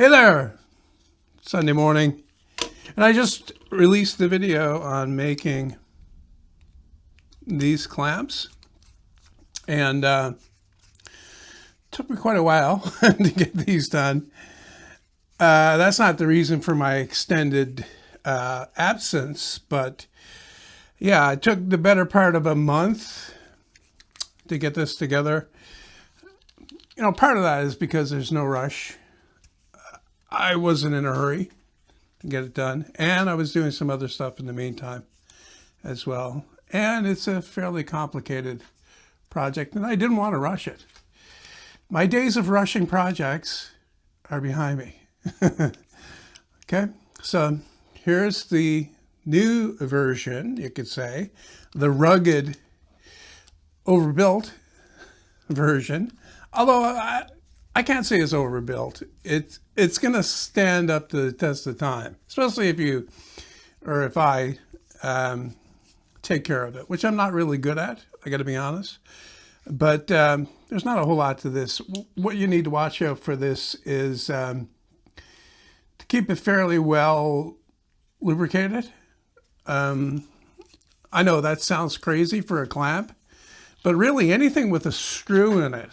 Hey there, Sunday morning, and I just released the video on making these clamps, and took me quite a while to get these done. That's not the reason for my extended absence, but yeah, it took the better part of a month to get this together. You know, part of that is because there's no rush. I wasn't in a hurry to get it done, and I was doing some other stuff in the meantime as well. And it's a fairly complicated project, and I didn't want to rush it. My days of rushing projects are behind me. Okay, so here's the new version, you could say, the rugged, overbuilt version. Although I can't say it's overbuilt. It's going to stand up to the test of time, especially if I take care of it, which I'm not really good at, I got to be honest. But there's not a whole lot to this. What you need to watch out for this is to keep it fairly well lubricated. I know that sounds crazy for a clamp, but really anything with a screw in it,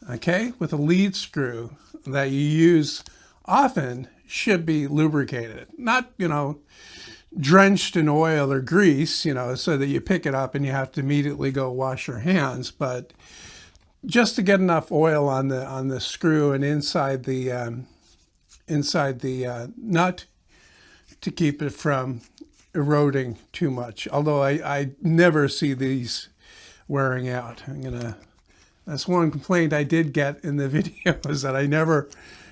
okay, with a lead screw that you use often should be lubricated. Not, drenched in oil or grease, so that you pick it up and you have to immediately go wash your hands, but just to get enough oil on the screw and inside the nut to keep it from eroding too much. Although I never see these wearing out. That's one complaint I did get in the video, is that I never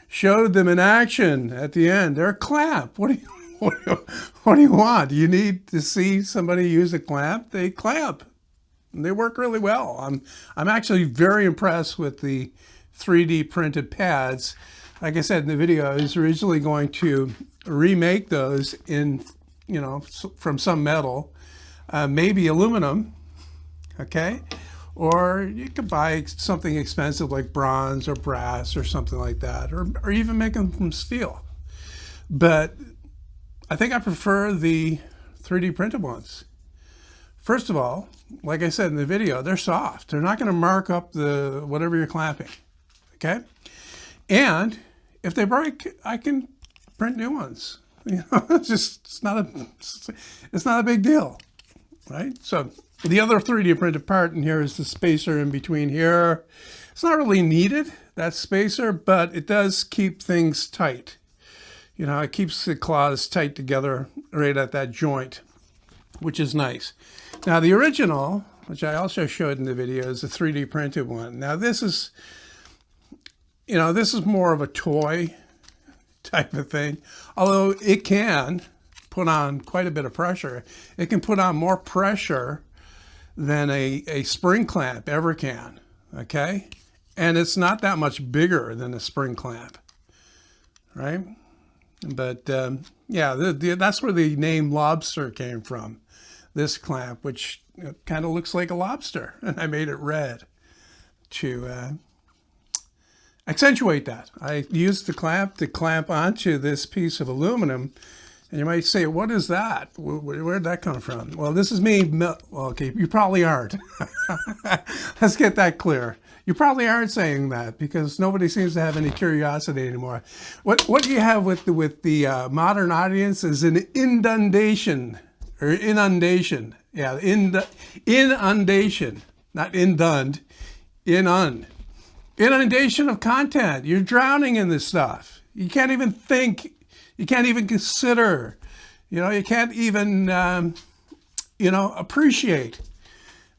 showed them in action at the end. They're a clamp. What do you want? You need to see somebody use a clamp? They clamp. And they work really well. I'm actually very impressed with the 3D printed pads. Like I said in the video, I was originally going to remake those in, from some metal, maybe aluminum, okay? Or you could buy something expensive like bronze or brass or something like that, or even make them from steel. But I think I prefer the 3D printed ones. First of all, like I said in the video, they're soft. They're not going to mark up whatever you're clamping, okay? And if they break, I can print new ones. It's not a big deal, right? So the other 3D printed part in here is the spacer in between here. It's not really needed, that spacer, but it does keep things tight. It keeps the claws tight together right at that joint, which is nice. Now the original, which I also showed in the video, is the 3D printed one. Now this is more of a toy type of thing, although it can put on quite a bit of pressure. It can put on more pressure than a spring clamp ever can, okay? And it's not that much bigger than a spring clamp, right? But yeah, that's where the name lobster came from, this clamp, which kind of looks like a lobster. And I made it red to accentuate that. I used the clamp to clamp onto this piece of aluminum. And you might say, what is that? Where'd that come from? Well, this is me. Well, okay, you probably aren't. Let's get that clear. You probably aren't saying that because nobody seems to have any curiosity anymore. What you have with the modern audience is an inundation, or inundation. Yeah, inundation, not indund, inundation of content. You're drowning in this stuff. You can't even think. You can't even consider, you can't even, appreciate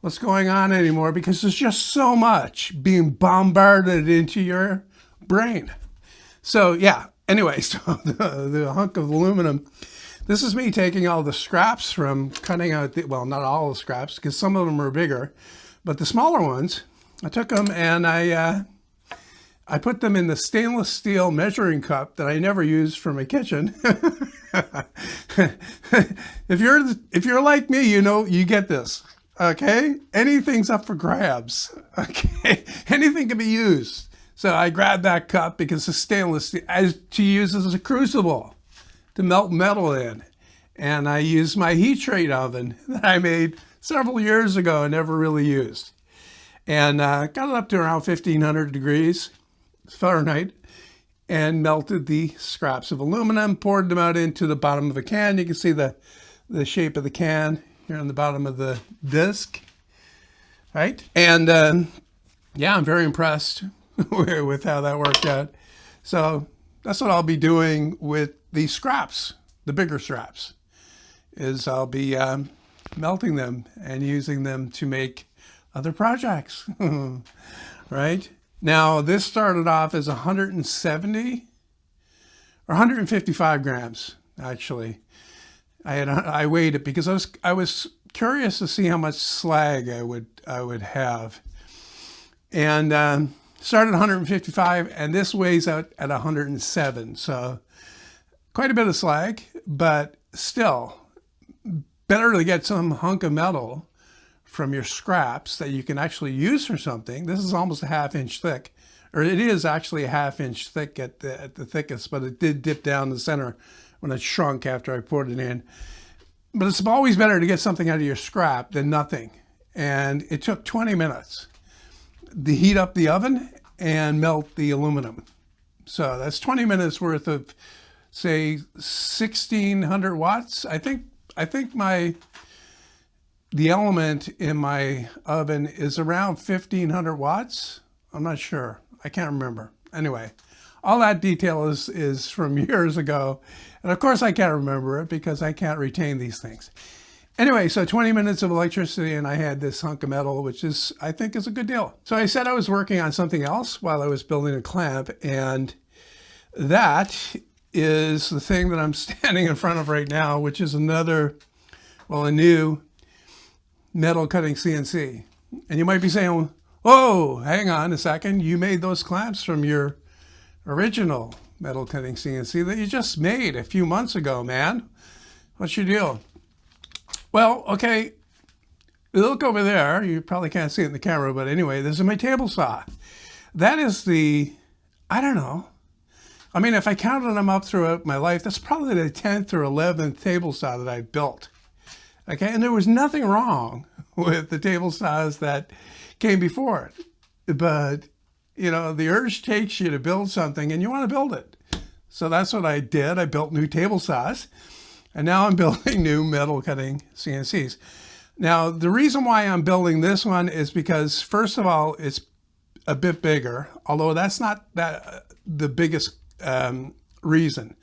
what's going on anymore because there's just so much being bombarded into your brain. So yeah, anyway, so the hunk of aluminum, this is me taking all the scraps from cutting out, well, not all the scraps because some of them are bigger, but the smaller ones, I took them and I put them in the stainless steel measuring cup that I never use for my kitchen. If you're like me, you get this. Okay? Anything's up for grabs. Okay? Anything can be used. So I grabbed that cup because it's stainless to use as a crucible to melt metal in. And I used my heat treat oven that I made several years ago and never really used. And got it up to around 1500 degrees Fahrenheit and melted the scraps of aluminum, poured them out into the bottom of a can. You can see the shape of the can here on the bottom of the disc, right? And yeah, I'm very impressed with how that worked out. So that's what I'll be doing with these scraps, the bigger scraps, is I'll be melting them and using them to make other projects, right? Now, this started off as 170 or 155 grams, actually. I weighed it because I was curious to see how much slag I would have, and started at 155, and this weighs out at 107. So quite a bit of slag, but still better to get some hunk of metal from your scraps that you can actually use for something. This is almost a ½ inch thick, or it is actually a ½ inch thick at the thickest, but it did dip down the center when it shrunk after I poured it in. But it's always better to get something out of your scrap than nothing. And it took 20 minutes to heat up the oven and melt the aluminum. So that's 20 minutes worth of, say, 1600 watts. I think the element in my oven is around 1500 watts. I'm not sure. I can't remember. Anyway, all that detail is from years ago. And of course I can't remember it because I can't retain these things. Anyway, so 20 minutes of electricity and I had this hunk of metal, which I think is a good deal. So I said I was working on something else while I was building a clamp, and that is the thing that I'm standing in front of right now, which is a new metal cutting CNC. And you might be saying, whoa, hang on a second. You made those clamps from your original metal cutting CNC that you just made a few months ago, man. What's your deal? Well, okay, look over there. You probably can't see it in the camera, but anyway, this is my table saw. That is I don't know. I mean, if I counted them up throughout my life, that's probably the 10th or 11th table saw that I built. Okay, and there was nothing wrong with the table saws that came before it. But, you know, the urge takes you to build something and you want to build it. So that's what I did. I built new table saws, and now I'm building new metal cutting CNCs. Now, the reason why I'm building this one is because, first of all, it's a bit bigger, although that's not the biggest reason.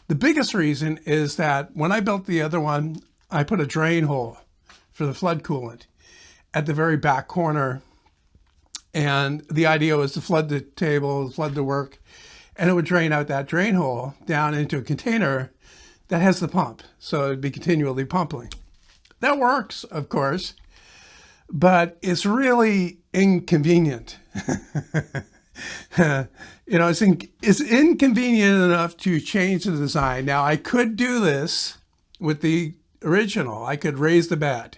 The biggest reason is that when I built the other one, I put a drain hole for the flood coolant at the very back corner. And the idea was to flood the table, flood the work, and it would drain out that drain hole down into a container that has the pump. So it'd be continually pumping. That works, of course, but it's really inconvenient. You know, it's inconvenient enough to change the design. Now, I could do this with the original. I could raise the bed.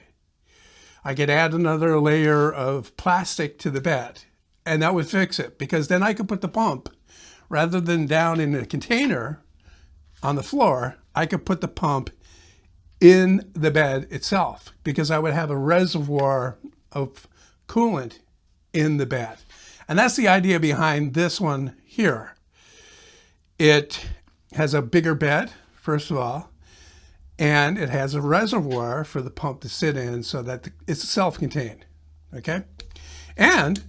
I could add another layer of plastic to the bed, and that would fix it, because then I could put the pump, rather than down in a container on the floor, I could put the pump in the bed itself, because I would have a reservoir of coolant in the bed. And that's the idea behind this one here. It has a bigger bed, first of all, and it has a reservoir for the pump to sit in so that it's self-contained, okay? And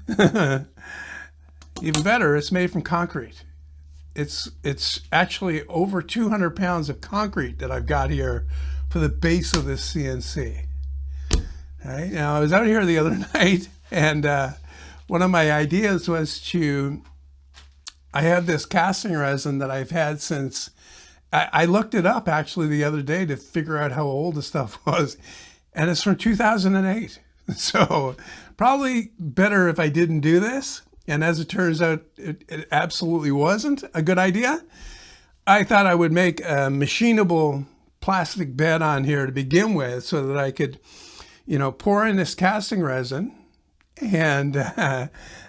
even better, it's made from concrete. It's actually over 200 pounds of concrete that I've got here for the base of this CNC. All right, now I was out here the other night, and one of my ideas was I have this casting resin that I've had since, I looked it up actually the other day to figure out how old the stuff was, and it's from 2008. So probably better if I didn't do this. And as it turns out, it absolutely wasn't a good idea. I thought I would make a machinable plastic bed on here to begin with so that I could, you know, pour in this casting resin and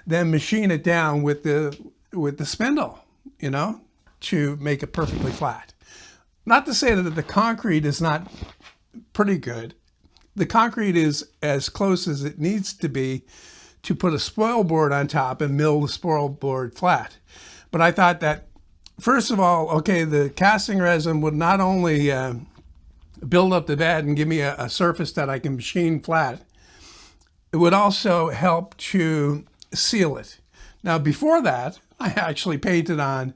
then machine it down with the the spindle, you know, to make it perfectly flat. Not to say that the concrete is not pretty good. The concrete is as close as it needs to be to put a spoil board on top and mill the spoil board flat. But I thought that, first of all, okay, the casting resin would not only build up the bed and give me a surface that I can machine flat, it would also help to seal it. Now, before that, I actually painted on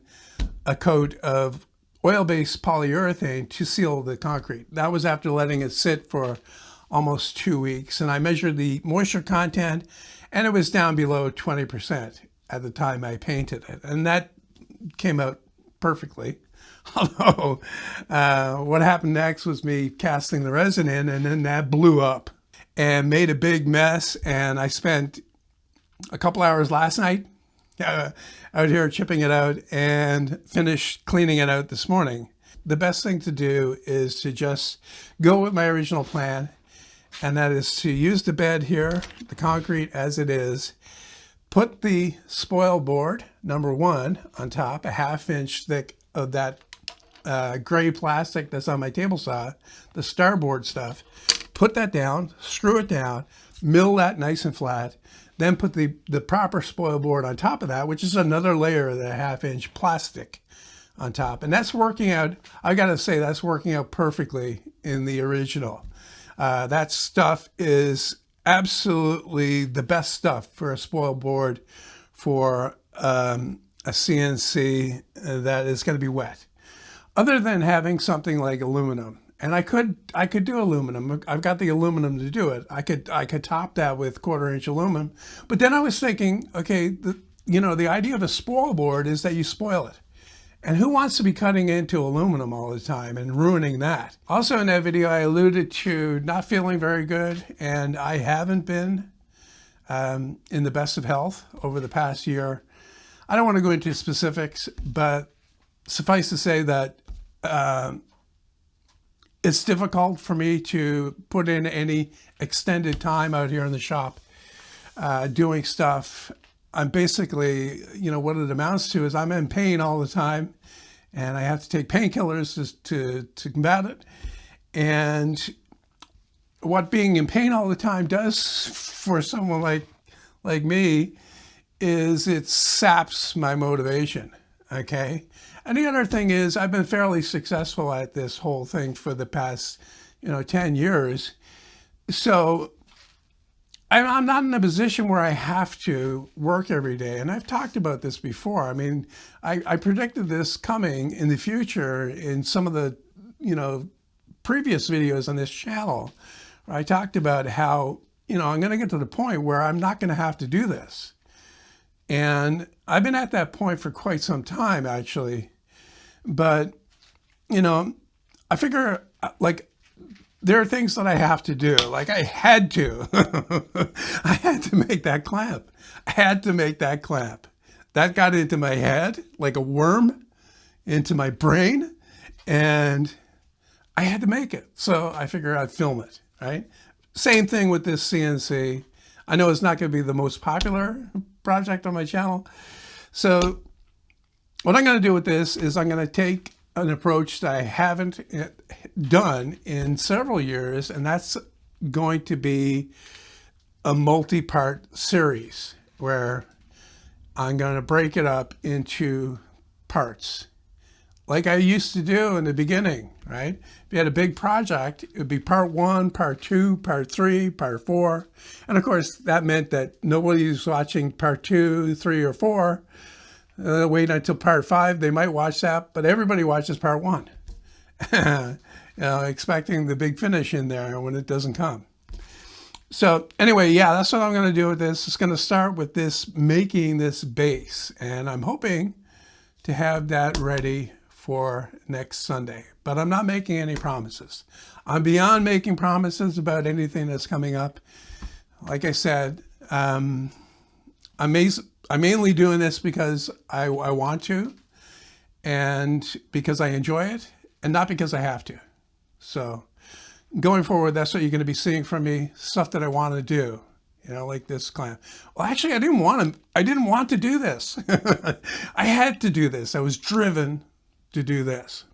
a coat of oil-based polyurethane to seal the concrete. That was after letting it sit for almost 2 weeks. And I measured the moisture content, and it was down below 20% at the time I painted it. And that came out perfectly. Although what happened next was me casting the resin in, and then that blew up and made a big mess. And I spent a couple hours last night out here chipping it out and finished cleaning it out this morning. The best thing to do is to just go with my original plan, and that is to use the bed here, the concrete as it is, put the spoil board, number one, on top, a 1/2 inch thick of that gray plastic that's on my table saw, the starboard stuff, put that down, screw it down, mill that nice and flat, then put the proper spoil board on top of that, which is another layer of the 1/2 inch plastic on top. And that's working out, I gotta say, that's working out perfectly in the original. That stuff is absolutely the best stuff for a spoil board for a CNC that is gonna be wet. Other than having something like aluminum. And I could do aluminum. I've got the aluminum to do it. I could top that with 1/4 inch aluminum. But then I was thinking, okay, the idea of a spoil board is that you spoil it. And who wants to be cutting into aluminum all the time and ruining that? Also in that video, I alluded to not feeling very good, and I haven't been in the best of health over the past year. I don't want to go into specifics, but suffice to say that it's difficult for me to put in any extended time out here in the shop doing stuff. I'm basically, what it amounts to is I'm in pain all the time, and I have to take painkillers to combat it. And what being in pain all the time does for someone like me is it saps my motivation, okay? And the other thing is I've been fairly successful at this whole thing for the past, 10 years. So I'm not in a position where I have to work every day. And I've talked about this before. I mean, I predicted this coming in the future in some of the, previous videos on this channel, where I talked about how, I'm going to get to the point where I'm not going to have to do this. And I've been at that point for quite some time, actually. But, I figure, there are things that I have to do. Like I had to. I had to make that clamp. I had to make that clamp. That got into my head like a worm into my brain, and I had to make it. So I figured I'd film it, right? Same thing with this CNC. I know it's not going to be the most popular project on my channel. So what I'm going to do with this is I'm going to take an approach that I haven't done in several years, and that's going to be a multi-part series where I'm going to break it up into parts like I used to do in the beginning, right? If you had a big project, it would be part 1, part 2, part 3, part 4. And of course, that meant that nobody was watching part 2, 3, or 4. Wait until part 5, they might watch that, but everybody watches part 1. Expecting the big finish in there when it doesn't come. So anyway, yeah, that's what I'm going to do with this. It's going to start with this, making this base, and I'm hoping to have that ready for next Sunday. But I'm not making any promises. I'm beyond making promises about anything that's coming up. Like I said, I'm mainly doing this because I want to, and because I enjoy it, and not because I have to. So going forward, that's what you're going to be seeing from me, stuff that I want to do. you know, like this clam. Well, actually, I didn't want to do this. I had to do this. I was driven to do this.